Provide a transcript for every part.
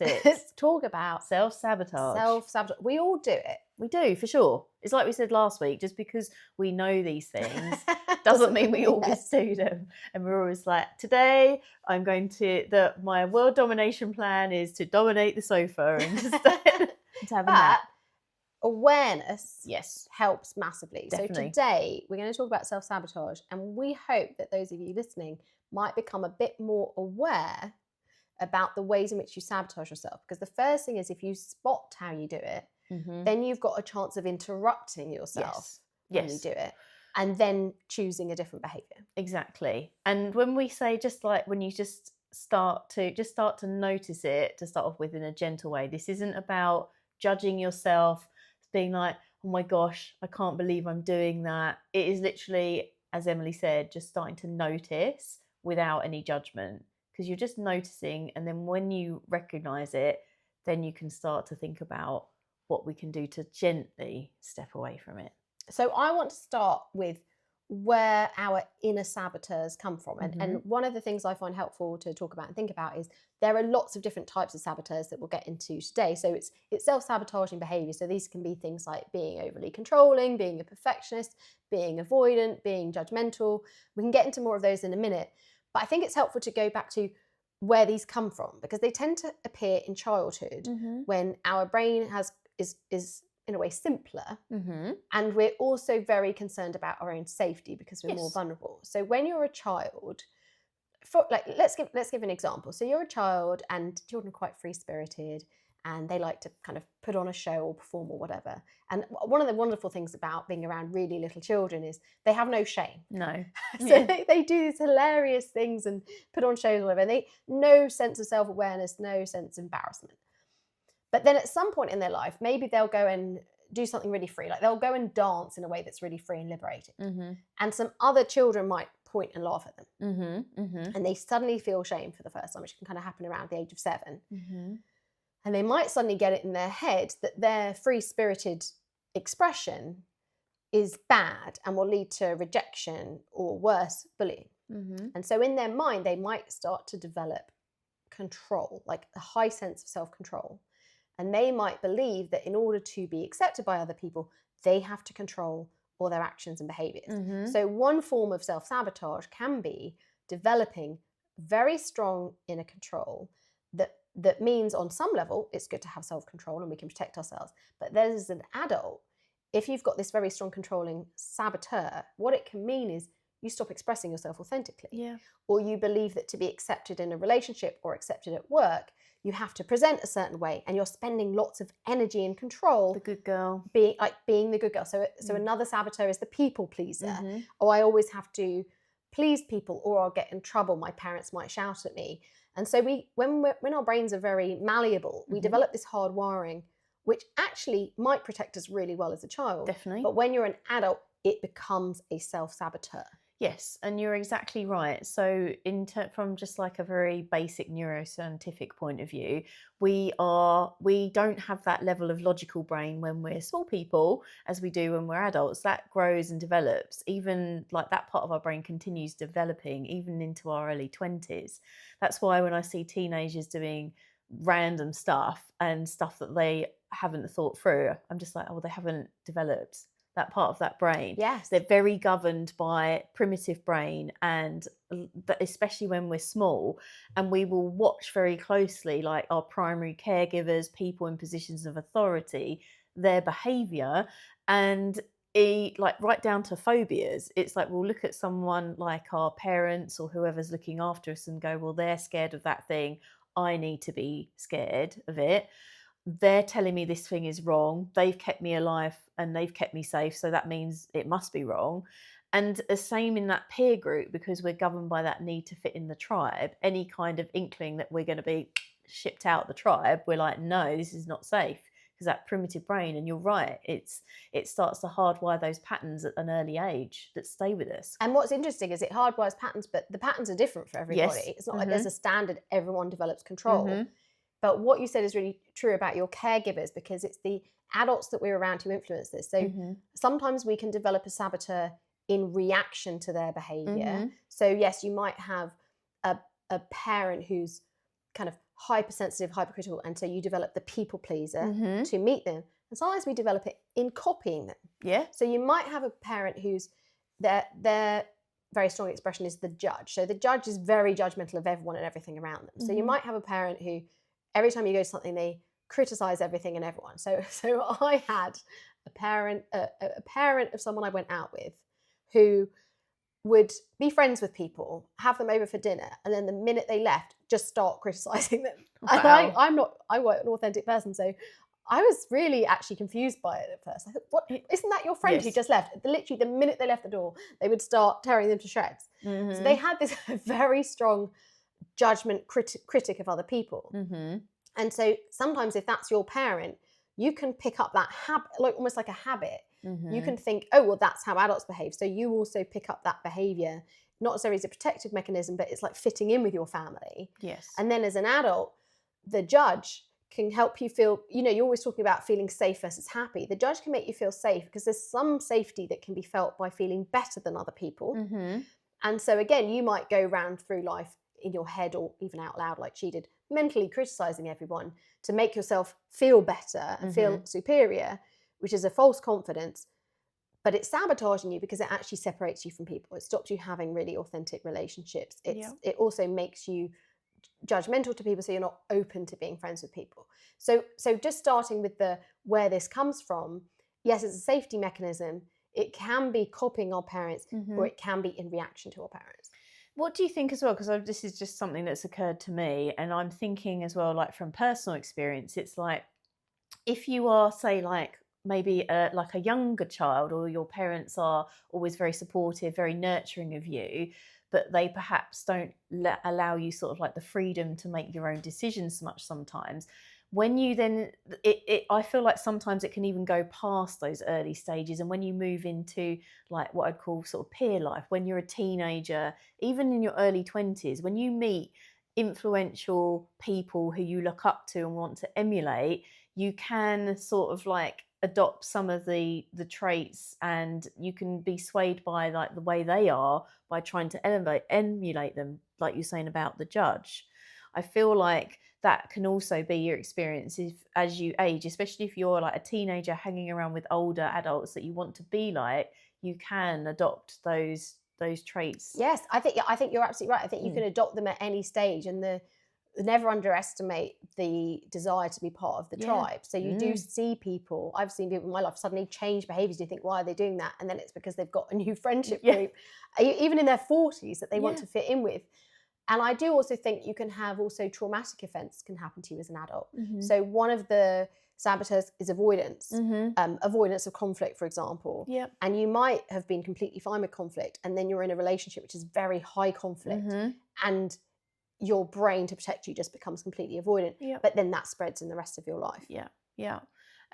it. Let's talk about Self-sabotage. self-sabotage. We all do it. We do, for sure. It's like we said last week, just because we know these things doesn't mean we always do them. And we're always like, today I'm going to, my world domination plan is to dominate the sofa and just to have a nap. Awareness Yes, helps massively. definitely. So today we're going to talk about self-sabotage, and we hope that those of you listening might become a bit more aware about the ways in which you sabotage yourself. Because the first thing is, if you spot how you do it, then you've got a chance of interrupting yourself when you do it, and then choosing a different behaviour. Exactly. And when we say, just like when you just start to notice it, to start off with in a gentle way, this isn't about judging yourself, being like, oh my gosh, I can't believe I'm doing that. It is literally, as Emilie said, just starting to notice without any judgment, because you're just noticing. And then when you recognize it, then you can start to think about what we can do to gently step away from it. So I want to start with where our inner saboteurs come from. And one of the things I find helpful to talk about and think about is there are lots of different types of saboteurs that we'll get into today. So it's self-sabotaging behaviour. So these can be things like being overly controlling, being a perfectionist, being avoidant, being judgmental. We can get into more of those in a minute. But I think it's helpful to go back to where these come from, because they tend to appear in childhood when our brain is in a way simpler, and we're also very concerned about our own safety because we're more vulnerable. So when you're a child, let's give an example. So you're a child, and children are quite free-spirited, and they like to kind of put on a show or perform or whatever. And one of the wonderful things about being around really little children is they have no shame. No. So they do these hilarious things and put on shows or whatever. They no sense of self-awareness, no sense of embarrassment. But then at some point in their life, maybe they'll go and do something really free. Like they'll go and dance in a way that's really free and liberating. And some other children might point and laugh at them. And they suddenly feel shame for the first time, which can kind of happen around the age of 7. And they might suddenly get it in their head that their free-spirited expression is bad and will lead to rejection or worse, bullying. And so in their mind, they might start to develop control, like a high sense of self-control. And they might believe that in order to be accepted by other people, they have to control all their actions and behaviours. So one form of self-sabotage can be developing very strong inner control that means on some level it's good to have self-control and we can protect ourselves. But as an adult, if you've got this very strong controlling saboteur, what it can mean is you stop expressing yourself authentically. Or you believe that to be accepted in a relationship or accepted at work, you have to present a certain way, and you're spending lots of energy and control. The good girl. Being the good girl. So another saboteur is the people pleaser. Oh, I always have to please people or I'll get in trouble. My parents might shout at me. And so when our brains are very malleable, we develop this hard wiring, which actually might protect us really well as a child. Definitely. But when you're an adult, it becomes a self-saboteur. Yes, and you're exactly right. So from just like a very basic neuroscientific point of view, we don't have that level of logical brain when we're small people as we do when we're adults. That grows and develops. Even like that part of our brain continues developing even into our early 20s. That's why when I see teenagers doing random stuff and stuff that they haven't thought through, I'm just like, oh, they haven't developed that part of that brain. Yes. They're very governed by primitive brain, and especially when we're small, and we will watch very closely like our primary caregivers, people in positions of authority, their behaviour, and like right down to phobias. It's like we'll look at someone like our parents or whoever's looking after us and go, well, they're scared of that thing, I need to be scared of it. They're telling me this thing is wrong. They've kept me alive and they've kept me safe, so that means it must be wrong. And the same in that peer group, because we're governed by that need to fit in the tribe. Any kind of inkling that we're going to be shipped out the tribe, we're like, no, this is not safe, because that primitive brain. And you're right, it starts to hardwire those patterns at an early age that stay with us. And what's interesting is it hardwires patterns, but the patterns are different for everybody. Yes. It's not like there's a standard, everyone develops control. But what you said is really true about your caregivers, because it's the adults that we're around who influence this. So sometimes we can develop a saboteur in reaction to their behaviour. So yes, you might have a parent who's kind of hypersensitive, hypercritical, and so you develop the people pleaser Mm-hmm. to meet them. And sometimes we develop it in copying them. Yeah. So you might have a parent who's their very strong expression is the judge. So the judge is very judgmental of everyone and everything around them. So you Mm-hmm. might have a parent who every time you go to something, they criticize everything and everyone. So I had a parent of someone I went out with who would be friends with people, have them over for dinner, and then the minute they left, just start criticizing them. And Wow. I weren't an authentic person, so I was really actually confused by it at first. I thought, what, isn't that your friend who Yes. just left? Literally, the minute they left the door, they would start tearing them to shreds. So they Mm-hmm. had this very strong judgment critic of other people. Mm-hmm. And so sometimes if that's your parent, you can pick up that habit, like almost like a habit. Mm-hmm. You can think, oh, well, that's how adults behave. So you also pick up that behavior, not necessarily as a protective mechanism, but it's like fitting in with your family. Yes. And then as an adult, the judge can help you feel, you're always talking about feeling safe versus happy. The judge can make you feel safe because there's some safety that can be felt by feeling better than other people. Mm-hmm. And so again, you might go round through life in your head or even out loud like she did, mentally criticizing everyone to make yourself feel better and feel superior, which is a false confidence, but it's sabotaging you because it actually separates you from people. It stops you having really authentic relationships. It also makes you judgmental to people, so you're not open to being friends with people. So just starting with the where this comes from, yes, it's a safety mechanism. It can be copying our parents, or it can be in reaction to our parents. What do you think as well? Because this is just something that's occurred to me, and I'm thinking as well, like from personal experience, it's like if you are, say, like maybe like a younger child, or your parents are always very supportive, very nurturing of you, but they perhaps don't allow you sort of like the freedom to make your own decisions so much sometimes. When you then, I feel like sometimes it can even go past those early stages. And when you move into like what I'd call sort of peer life, when you're a teenager, even in your early 20s, when you meet influential people who you look up to and want to emulate, you can sort of like adopt some of the traits, and you can be swayed by like the way they are by trying to emulate them, like you're saying about the judge. I feel like that can also be your experience if, as you age, especially if you're like a teenager hanging around with older adults that you want to be like, you can adopt those traits. Yes, I think you're absolutely right. I think you can adopt them at any stage, and never underestimate the desire to be part of the tribe. So you do see people, I've seen people in my life suddenly change behaviours. You think, why are they doing that? And then it's because they've got a new friendship group, even in their 40s, that they want to fit in with. And I do also think you can have also traumatic events can happen to you as an adult. So one of the saboteurs is avoidance, avoidance of conflict, for example. And you might have been completely fine with conflict, and then you're in a relationship which is very high conflict, and your brain, to protect you, just becomes completely avoidant. But then that spreads in the rest of your life. Yeah.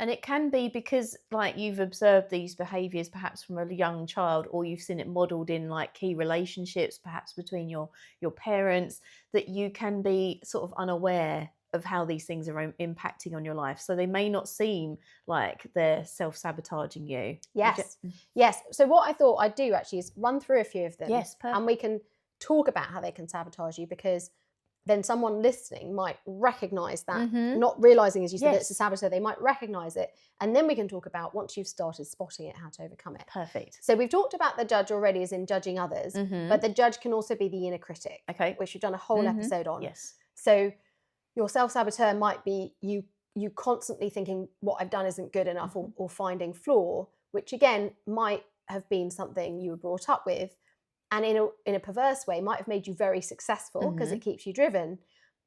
And it can be because like you've observed these behaviours perhaps from a young child, or you've seen it modelled in like key relationships, perhaps between your parents, that you can be sort of unaware of how these things are impacting on your life. So they may not seem like they're self-sabotaging you. Yes. So what I thought I'd do actually is run through a few of them. Yes, perfect. And we can talk about how they can sabotage you, because then someone listening might recognise that, not realising, as you said, that it's a saboteur, they might recognise it. And then we can talk about, once you've started spotting it, how to overcome it. Perfect. So we've talked about the judge already, as in judging others, but the judge can also be the inner critic, which we've done a whole episode on. Yes. So your self-saboteur might be you constantly thinking what I've done isn't good enough, or finding flaw, which again might have been something you were brought up with, and in a perverse way might have made you very successful because it keeps you driven.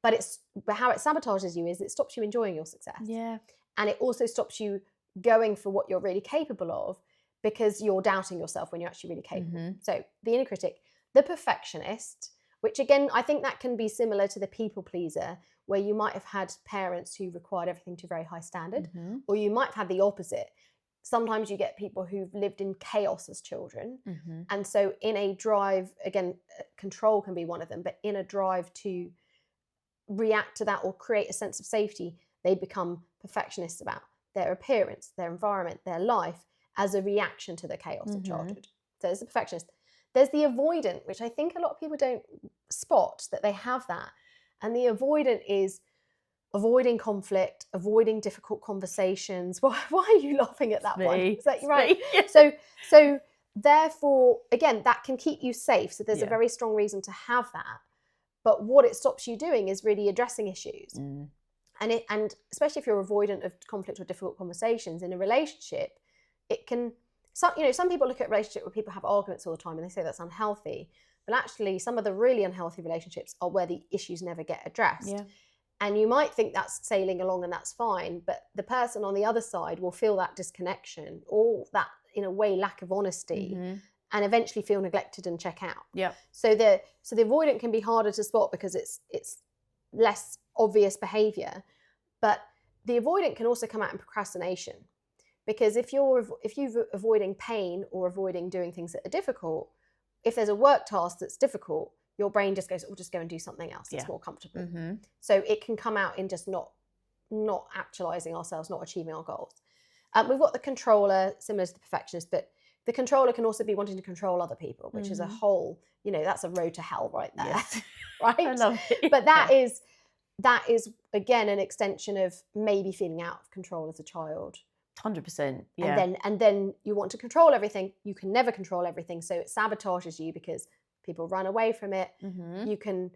But how it sabotages you is it stops you enjoying your success. And it also stops you going for what you're really capable of, because you're doubting yourself when you're actually really capable. So the inner critic, the perfectionist, which again, I think that can be similar to the people pleaser, where you might have had parents who required everything to a very high standard, or you might have had the opposite. Sometimes you get people who've lived in chaos as children. And so in a drive, again, control can be one of them, but in a drive to react to that or create a sense of safety, they become perfectionists about their appearance, their environment, their life, as a reaction to the chaos of childhood. So there's the perfectionist. There's the avoidant, which I think a lot of people don't spot that they have that. And the avoidant is avoiding conflict, avoiding difficult conversations. Why are you laughing at that one? Me. Is that It's right? me. So therefore, again, that can keep you safe. So there's a Yeah. very strong reason to have that. But what it stops you doing is really addressing issues. Mm. And especially if you're avoidant of conflict or difficult conversations in a relationship, it can, some people look at a relationship where people have arguments all the time and they say that's unhealthy. But actually, some of the really unhealthy relationships are where the issues never get addressed. Yeah. And you might think that's sailing along and that's fine, but the person on the other side will feel that disconnection or that, in a way, lack of honesty, and eventually feel neglected and check out. Yeah. So the avoidant can be harder to spot because it's less obvious behaviour, but the avoidant can also come out in procrastination, because if you're avoiding pain or avoiding doing things that are difficult, if there's a work task that's difficult, your brain just goes, "Oh, just go and do something else that's more comfortable." So it can come out in just not actualizing ourselves, not achieving our goals. We've got the controller, similar to the perfectionist, but the controller can also be wanting to control other people, which is a whole, that's a road to hell right there. Yes. Right? I love it. But that is again an extension of maybe feeling out of control as a child. 100%. Yeah. And then you want to control everything. You can never control everything, so it sabotages you because people run away from it. You can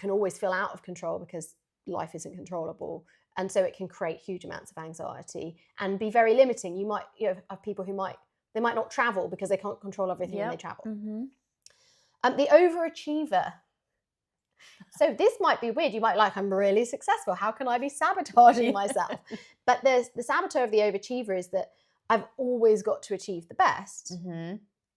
always feel out of control because life isn't controllable, and so it can create huge amounts of anxiety and be very limiting. You might have people who might not travel because they can't control everything when they travel. The overachiever. So this might be weird. You might I'm really successful. How can I be sabotaging myself? But the saboteur of the overachiever is that I've always got to achieve the best.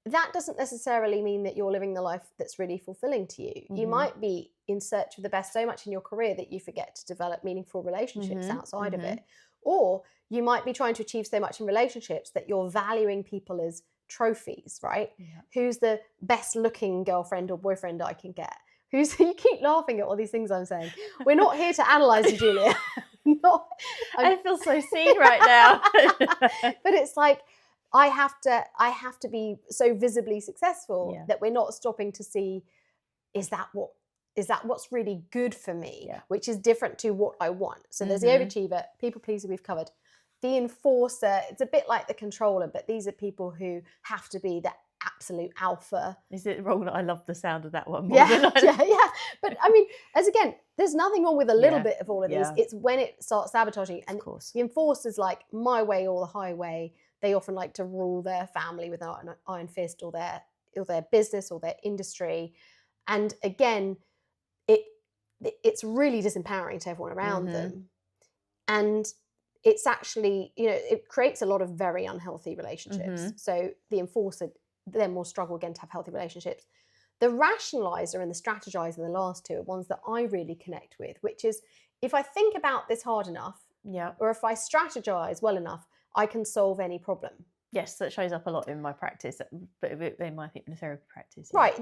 That doesn't necessarily mean that you're living the life that's really fulfilling to you. You might be in search of the best so much in your career that you forget to develop meaningful relationships outside of it. Or you might be trying to achieve so much in relationships that you're valuing people as trophies, right? Yeah. Who's the best looking girlfriend or boyfriend I can get? You keep laughing at all these things I'm saying. We're not here to analyse you, Julia. I feel so seen right now. But it's like, I have to be so visibly successful that we're not stopping to see, is that what's really good for me, which is different to what I want. So there's the overachiever, people pleaser we've covered. The enforcer, it's a bit like the controller, but these are people who have to be the absolute alpha. Is it wrong that I love the sound of that one more Yeah. But I mean, there's nothing wrong with a little bit of all of these. It's when it starts sabotaging. And the enforcer's like my way or the highway. They often like to rule their family with an iron fist, or their business or their industry. And again, it's really disempowering to everyone around them. And it's actually, it creates a lot of very unhealthy relationships. So the enforcer then will struggle again to have healthy relationships. The rationalizer and the strategizer, the last two, are ones that I really connect with, which is, if I think about this hard enough, or if I strategize well enough, I can solve any problem. Yes, that shows up a lot in my practice, but in my therapy practice. Right,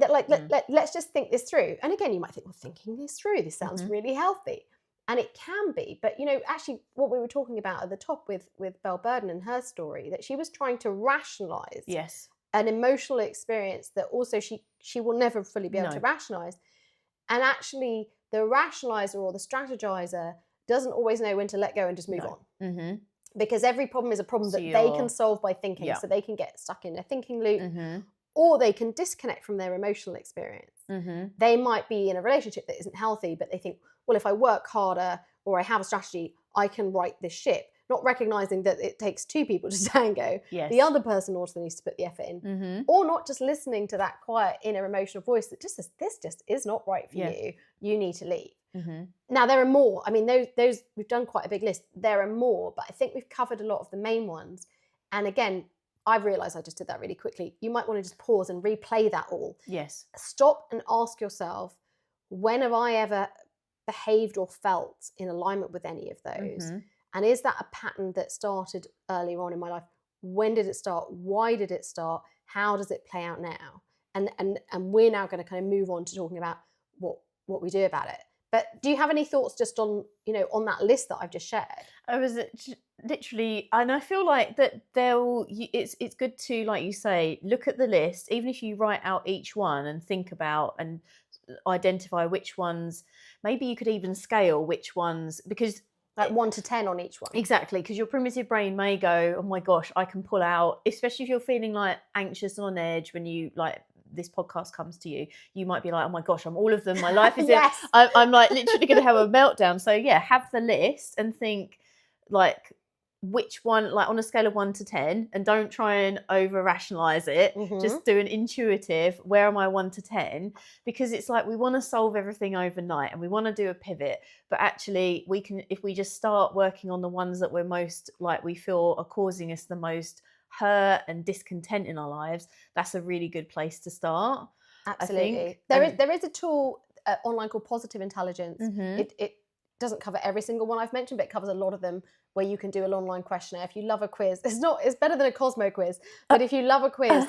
let's just think this through. And again, you might think, well, thinking this through, this sounds really healthy. And it can be, but actually what we were talking about at the top with Belle Burden and her story, that she was trying to rationalize an emotional experience that also she will never fully be able to rationalize. And actually the rationalizer or the strategizer doesn't always know when to let go and just move on. Because every problem is a problem that they can solve by thinking. So they can get stuck in a thinking loop, or they can disconnect from their emotional experience. They might be in a relationship that isn't healthy, but they think, well, if I work harder or I have a strategy, I can right this ship. Not recognizing that it takes two people to tango. The other person also needs to put the effort in. Or not just listening to that quiet inner emotional voice that just says, this just is not right for you. You need to leave. Now, there are more. I mean, those we've done quite a big list. There are more, but I think we've covered a lot of the main ones. And again, I've realised I just did that really quickly. You might want to just pause and replay that all. Stop and ask yourself, when have I ever behaved or felt in alignment with any of those? And is that a pattern that started earlier on in my life? When did it start? Why did it start? How does it play out now? And we're now going to kind of move on to talking about what we do about it. But do you have any thoughts just on that list that I've just shared? I was literally, and I feel like that it's good to, like you say, look at the list, even if you write out each one and think about and identify which ones, maybe you could even scale which ones, because Like 1 to 10 on each one. exactly, because your primitive brain may go, oh my gosh, I can pull out, especially if you're feeling like anxious and on edge when you like this podcast comes to you, you might be like, oh my gosh, I'm all of them. My life is Yes. I'm like literally going to have a meltdown. So yeah, have the list and think like which one, like on a scale of 1 to 10, and don't try and over rationalize it. Just do an intuitive, where am I 1 to 10? Because it's like we want to solve everything overnight and we want to do a pivot, but actually we can, if we just start working on the ones that we're most like we feel are causing us the most hurt and discontent in our lives, that's a really good place to start. Absolutely. I think. There is a tool online called Positive Intelligence. Mm-hmm. It doesn't cover every single one I've mentioned, but it covers a lot of them, where you can do an online questionnaire. If you love a quiz, it's better than a Cosmo quiz, but if you love a quiz,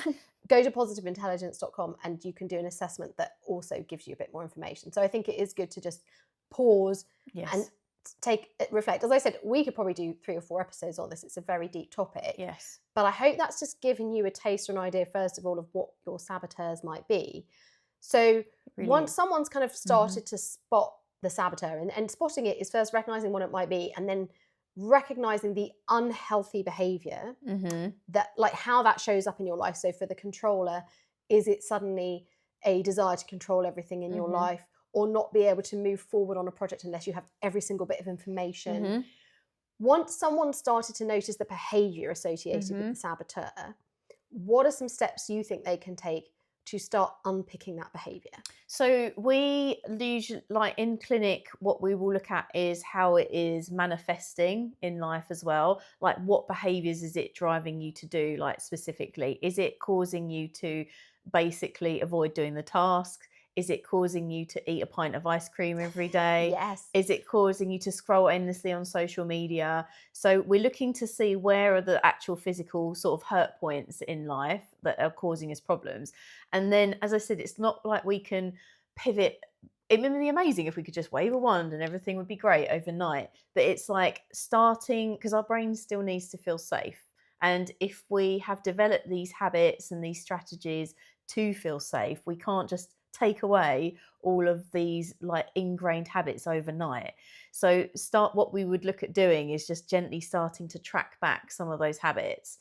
go to positiveintelligence.com and you can do an assessment that also gives you a bit more information. So I think it is good to just pause and reflect. As I said, we could probably do 3 or 4 episodes on this. It's a very deep topic. Yes. But I hope that's just giving you a taste or an idea, first of all, of what your saboteurs might be. So once someone's kind of started to spot the saboteur, and spotting it is first recognizing what it might be, and then recognizing the unhealthy behavior that, like, how that shows up in your life. So for the controller, is it suddenly a desire to control everything in your life, or not be able to move forward on a project unless you have every single bit of information? Once someone started to notice the behavior associated with the saboteur, what are some steps you think they can take to start unpicking that behavior? So we usually, like in clinic, what we will look at is how it is manifesting in life as well. Like what behaviors is it driving you to do, like specifically? Is it causing you to basically avoid doing the task? Is it causing you to eat a pint of ice cream every day? Yes. Is it causing you to scroll endlessly on social media? So we're looking to see where are the actual physical sort of hurt points in life that are causing us problems. And then, as I said, it's not like we can pivot. It would be amazing if we could just wave a wand and everything would be great overnight. But it's like starting, because our brain still needs to feel safe. And if we have developed these habits and these strategies to feel safe, we can't just take away all of these like ingrained habits overnight. So what we would look at doing is just gently starting to track back some of those habits,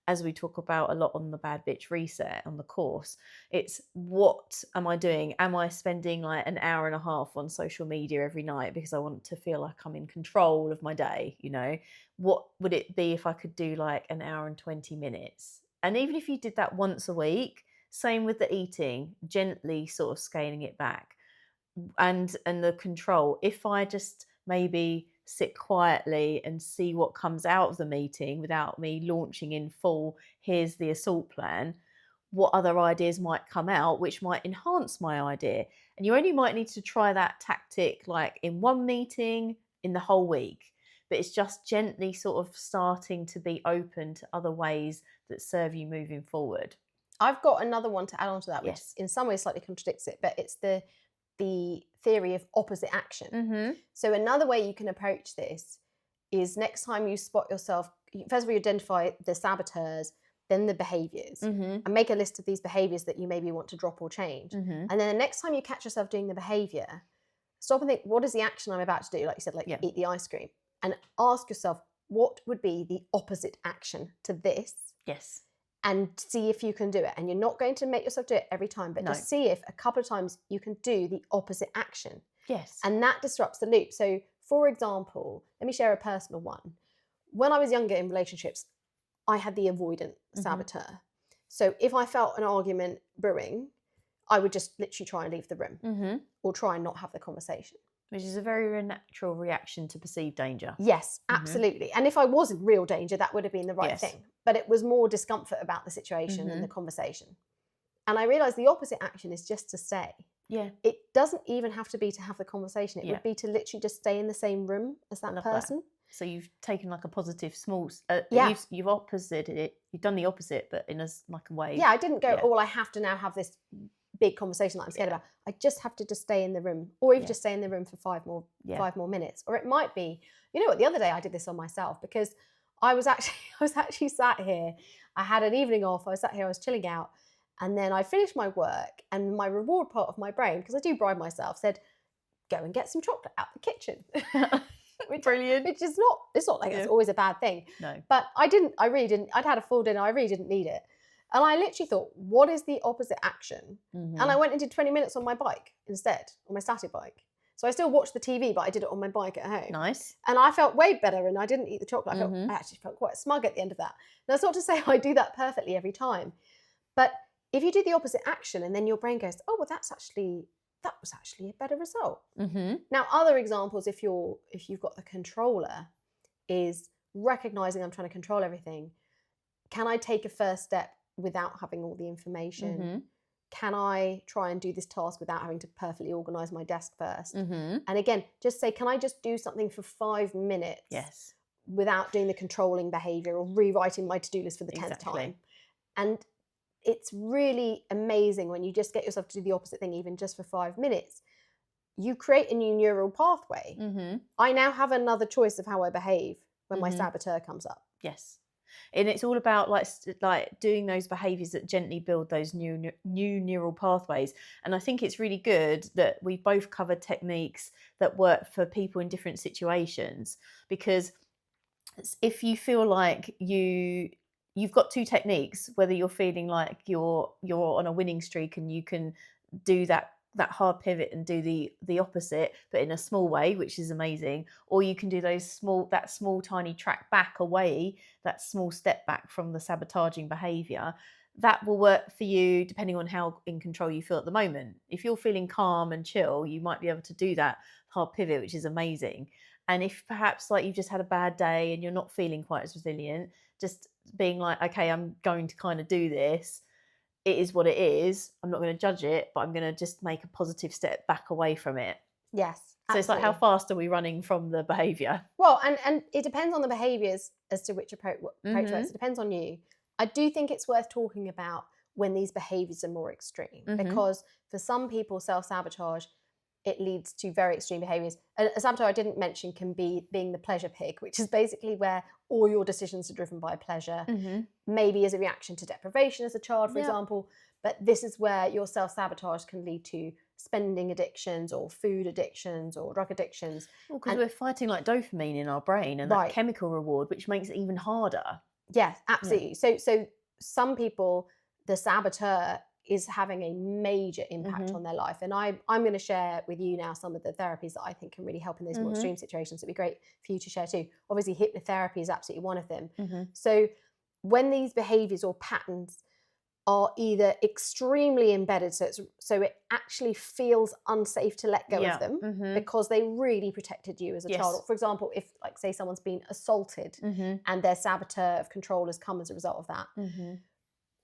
as we talk about a lot on the Bad Bitch Reset on the course. It's, what am I doing? Am I spending like an hour and a half on social media every night because I want to feel like I'm in control of my day? You know, what would it be if I could do like an hour and 20 minutes? And even if you did that once a week, same with the eating, gently sort of scaling it back. And the control, if I just maybe sit quietly and see what comes out of the meeting without me launching in full, here's the assault plan, what other ideas might come out which might enhance my idea? And you only might need to try that tactic like in one meeting in the whole week, but it's just gently sort of starting to be open to other ways that serve you moving forward. I've got another one to add on to that, which Yes. in some ways slightly contradicts it, but it's the theory of opposite action. So another way you can approach this is, next time you spot yourself, first of all, you identify the saboteurs, then the behaviours, and make a list of these behaviours that you maybe want to drop or change. And then the next time you catch yourself doing the behaviour, stop and think, what is the action I'm about to do? Like you said, eat the ice cream. And ask yourself, what would be the opposite action to this? Yes. And see if you can do it. And you're not going to make yourself do it every time, but just see if a couple of times you can do the opposite action. Yes. And that disrupts the loop. So, for example, let me share a personal one. When I was younger in relationships, I had the avoidant saboteur. So if I felt an argument brewing, I would just literally try and leave the room or try and not have the conversation. Which is a very natural reaction to perceived danger. Yes, absolutely. And if I was in real danger, that would have been the right thing. But it was more discomfort about the situation than the conversation. And I realised the opposite action is just to stay. Yeah. It doesn't even have to be to have the conversation. It would be to literally just stay in the same room as that person. So you've taken like a positive small, you've opposited it. You've done the opposite, but in a like a way. Yeah, I didn't go, oh, well, I have to now have this big conversation that I'm scared about. I just have to just stay in the room, or even just stay in the room for 5 more minutes. Or it might be, you know what, the other day I did this on myself because I was actually sat here. I had an evening off. I was sat here, I was chilling out, And then I finished my work, and my reward part of my brain, because I do bribe myself, said, go and get some chocolate out the kitchen. Brilliant. Which is not, it's not like it's always a bad thing. No. But I really didn't, I'd had a full dinner, I really didn't need it. And I literally thought, what is the opposite action? And I went and did 20 minutes on my bike instead, on my static bike. So I still watched the TV, but I did it on my bike at home. Nice. And I felt way better, and I didn't eat the chocolate. I actually felt quite smug at the end of that. Now, it's not to say I do that perfectly every time, but if you do the opposite action and then your brain goes, oh, well, that was actually a better result. Now, other examples, if you've got the controller, is recognizing I'm trying to control everything. Can I take a first step without having all the information? Can I try and do this task without having to perfectly organize my desk first? And again, just say, can I just do something for 5 minutes? Yes. Without doing the controlling behavior or rewriting my to-do list for the 10th time. And it's really amazing when you just get yourself to do the opposite thing, even just for 5 minutes. You create a new neural pathway. I now have another choice of how I behave when my saboteur comes up. Yes. And it's all about like doing those behaviours that gently build those new neural pathways. And I think it's really good that we both covered techniques that work for people in different situations, because if you feel like you've got two techniques, whether you're feeling like you're on a winning streak and you can do that hard pivot and do the opposite, but in a small way, which is amazing, or you can do that small tiny track back away, that small step back from the sabotaging behavior. That will work for you depending on how in control you feel at the moment. If you're feeling calm and chill, you might be able to do that hard pivot, which is amazing. And if perhaps like you've just had a bad day and you're not feeling quite as resilient, just being like, okay, I'm going to kind of do this. It is what it is. I'm not going to judge it, but I'm going to just make a positive step back away from it. Yes. So it's like, how fast are we running from the behaviour? Well, and it depends on the behaviours as to which approach works. It depends on you. I do think it's worth talking about when these behaviours are more extreme, because for some people, self-sabotage, it leads to very extreme behaviours. A sabotage I didn't mention can be being the pleasure pig, which is basically where all your decisions are driven by pleasure, maybe as a reaction to deprivation as a child, for example. But this is where your self-sabotage can lead to spending addictions or food addictions or drug addictions. Well, because we're fighting like dopamine in our brain and that chemical reward, which makes it even harder. Yes, absolutely. Yeah. So some people, the saboteur is having a major impact on their life. And I'm going to share with you now some of the therapies that I think can really help in those more extreme situations. It'd be great for you to share too. Obviously, hypnotherapy is absolutely one of them. So when these behaviors or patterns are either extremely embedded, so it actually feels unsafe to let go of them because they really protected you as a child. For example, if, like, say someone's been assaulted and their saboteur of control has come as a result of that.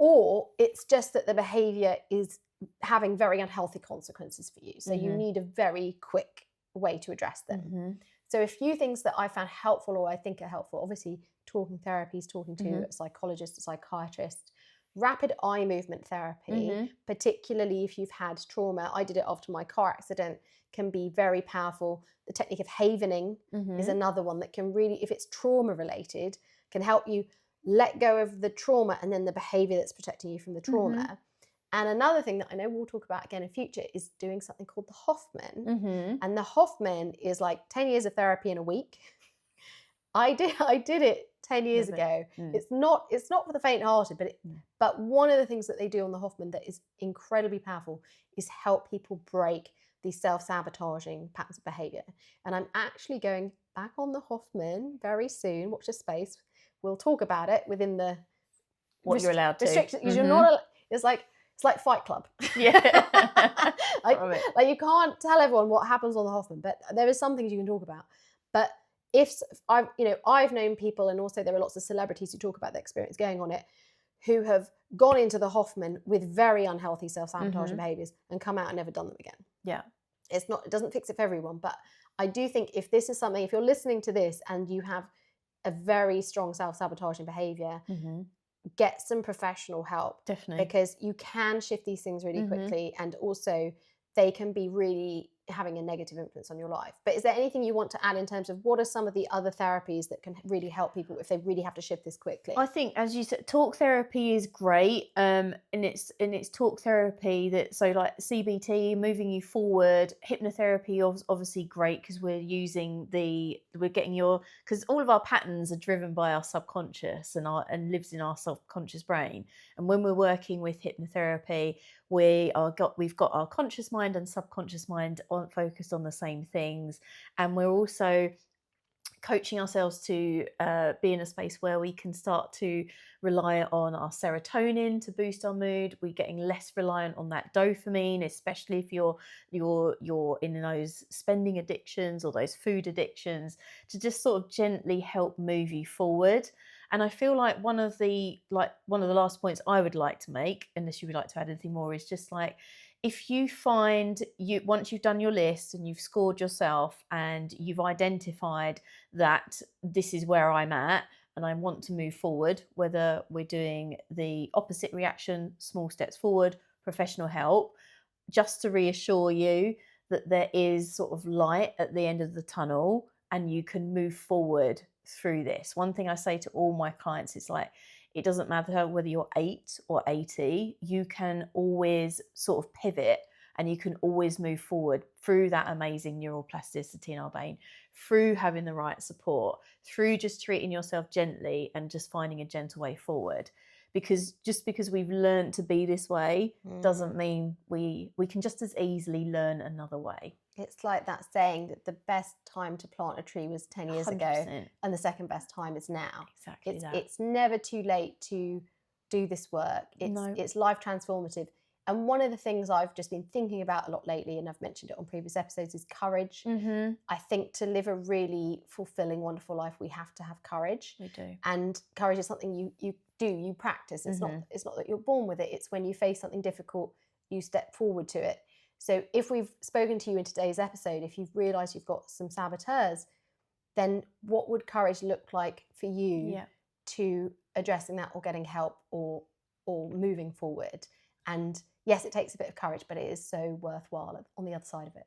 Or it's just that the behaviour is having very unhealthy consequences for you. So you need a very quick way to address them. So a few things that I found helpful, or I think are helpful, obviously talking therapies, talking to a psychologist, a psychiatrist, rapid eye movement therapy, particularly if you've had trauma. I did it after my car accident, can be very powerful. The technique of havening is another one that can really, if it's trauma related, can help you let go of the trauma and then the behavior that's protecting you from the trauma. And another thing that I know we'll talk about again in future is doing something called the Hoffman. And the Hoffman is like 10 years of therapy in a week. I did it 10 years ago. It's not for the faint-hearted, but one of the things that they do on the Hoffman that is incredibly powerful is help people break these self-sabotaging patterns of behavior. And I'm actually going back on the Hoffman very soon. Watch this space. We'll talk about it within the what you're allowed to. Restrictions, because you're not. It's like Fight Club. Yeah. like you can't tell everyone what happens on the Hoffman, but there is some things you can talk about. But if I've known people, and also there are lots of celebrities who talk about their experience going on it, who have gone into the Hoffman with very unhealthy self-sabotaging behaviors and come out and never done them again. Yeah. It doesn't fix it for everyone, but I do think if this is something, if you're listening to this and you have a very strong self-sabotaging behavior, get some professional help. Definitely. Because you can shift these things really quickly, and also they can be really having a negative influence on your life. But is there anything you want to add in terms of what are some of the other therapies that can really help people if they really have to shift this quickly? I think, as you said, talk therapy is great, and it's talk therapy that, so like CBT, moving you forward. Hypnotherapy obviously great because we're getting your, because all of our patterns are driven by our subconscious and lives in our subconscious brain. And when we're working with hypnotherapy, we've got our conscious mind and subconscious mind focused on the same things, and we're also coaching ourselves to be in a space where we can start to rely on our serotonin to boost our mood. We're getting less reliant on that dopamine, especially if you're in those spending addictions or those food addictions, to just sort of gently help move you forward. And I feel like one of the last points I would like to make, unless you would like to add anything more, is just like, if you find, you once you've done your list and you've scored yourself and you've identified that this is where I'm at and I want to move forward, whether we're doing the opposite reaction, small steps forward, professional help, just to reassure you that there is sort of light at the end of the tunnel and you can move forward through this. One thing I say to all my clients is like, it doesn't matter whether you're 8 or 80, you can always sort of pivot and you can always move forward through that amazing neuroplasticity in our brain, through having the right support, through just treating yourself gently and just finding a gentle way forward. Because just because we've learned to be this way doesn't mean we can just as easily learn another way. It's like that saying that the best time to plant a tree was 10 years ago 100%. and the second best time is now. Exactly that. It's never too late to do this work. No. It's life transformative. And one of the things I've just been thinking about a lot lately, and I've mentioned it on previous episodes, is courage. Mm-hmm. I think to live a really fulfilling, wonderful life, we have to have courage. We do. And courage is something you do, you practice. It's not that you're born with it. It's when you face something difficult, you step forward to it. So if we've spoken to you in today's episode, if you've realised you've got some saboteurs, then what would courage look like for you to addressing that or getting help or moving forward? And yes, it takes a bit of courage, but it is so worthwhile on the other side of it.